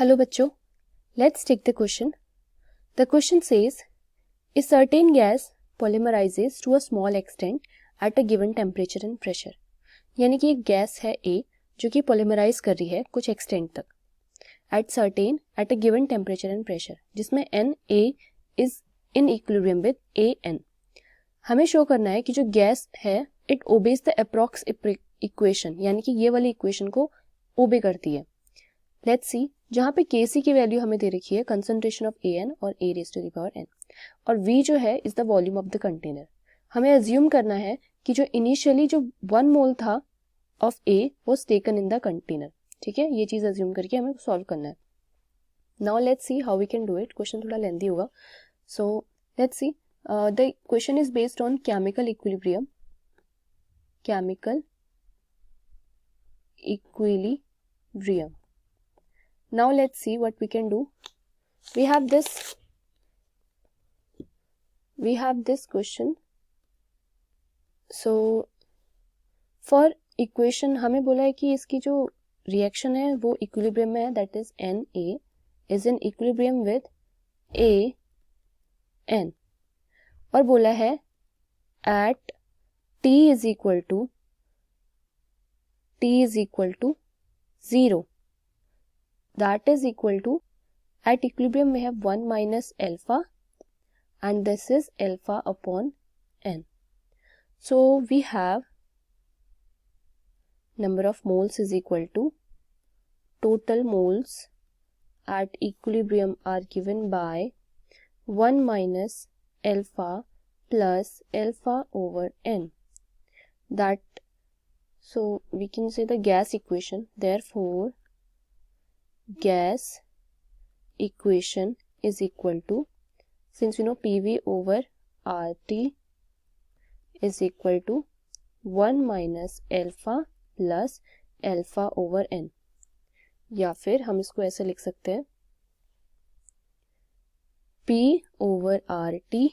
Hello बच्चों, let's take the question. The question says, a certain gas polymerizes to a small extent at a given temperature and pressure. यानी कि एक gas है A जो कि polymerise कर रही है कुछ एक्सटेंट तक at a given temperature and pressure, जिसमें Na is in equilibrium with An. हमें शो करना है कि जो गैस है it obeys the approx equation, यानी कि ये वाली इक्वेशन को ओबे करती है. लेट्स सी, जहाँ पे Kc की वैल्यू हमें दे रखी है कंसंट्रेशन ऑफ An और A raise to the power n, और V जो है is the volume of the container. हमें अज्यूम करना है कि जो इनिशियली जो 1 मोल था of A was taken in the container. ठीक है, ये चीज़ अज्यूम करके हमें सॉल्व करना है. Now let's see how we can do it. Question थोड़ा लेंथी होगा, so let's see. The question is based on chemical equilibrium. Now let's see what we can do. We have this question. So for equation हमें बोला है कि इसकी जो reaction है वो इक्विलिब्रियम में है, that is Na is in equilibrium with An, और बोला है at T is equal to 0, that is equal to, at equilibrium we have 1 minus alpha and this is alpha upon n. So we have number of moles is equal to total moles at equilibrium are given by 1 minus alpha plus alpha over n. That, so we can say the gas equation. Therefore gas equation is equal to, since you know PV over RT is equal to 1 minus alpha plus alpha over n, या फिर हम इसको ऐसे लिख सकते हैं P over RT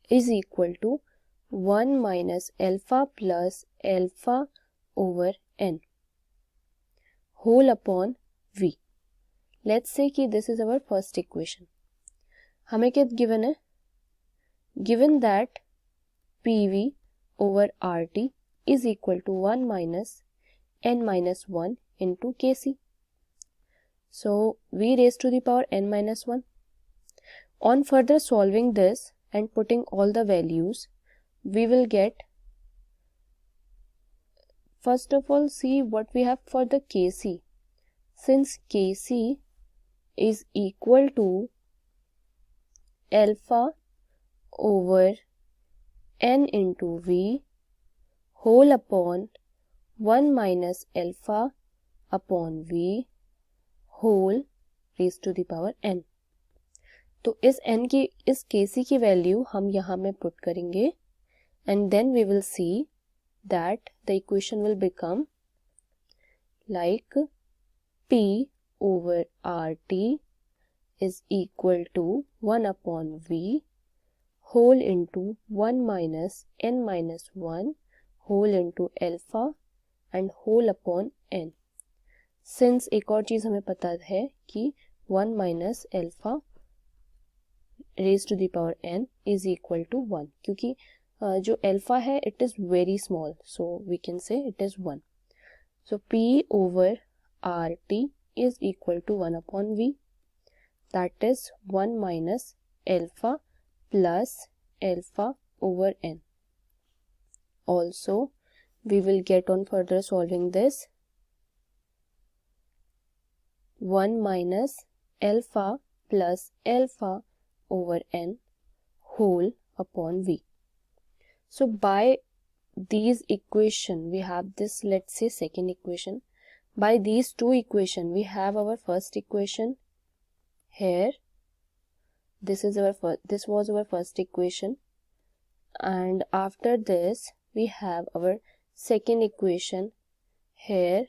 is equal to 1 minus alpha plus alpha over n whole upon V. Let's say कि this is our first equation. हमें क्या given है? Given that PV over RT is equal to 1 minus n minus 1 into Kc. So V raised to the power n minus 1. On further solving this and putting all the values, we will get, first of all see what we have for the Kc. Since Kc is equal to alpha over n into V whole upon 1 minus alpha upon V whole raised to the power n. तो इस n की, इस Kc की value हम यहाँ में put करेंगे and then we will see that the equation will become like P over RT is equal to 1 upon V whole into 1 minus n minus 1 whole into alpha and whole upon n. Since एक और चीज़ हमें पता है कि 1 minus alpha raised to the power n is equal to 1, क्योंकि जो alpha है it is very small, so we can say it is 1. So P over RT is equal to 1 upon V, that is 1 minus alpha plus alpha over n. Also we will get on further solving this 1 minus alpha plus alpha over n whole upon V. So by these equation we have this, let's say second equation. By these two equation we have our first equation here. This was our first equation, and after this we have our second equation here.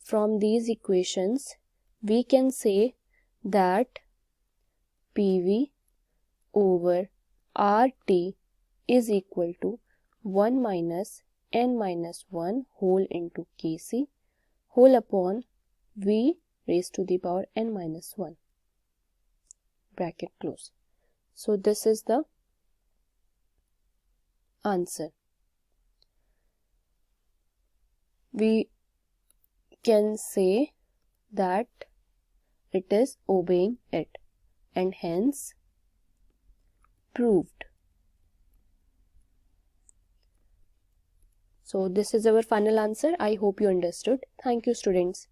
From these equations we can say that PV over RT is equal to 1 minus n minus 1 whole into Kc whole upon v raised to the power n minus 1. Bracket close. So this is the answer. We can say that it is obeying it and hence proved. So this is our final answer. I hope you understood. Thank you, students.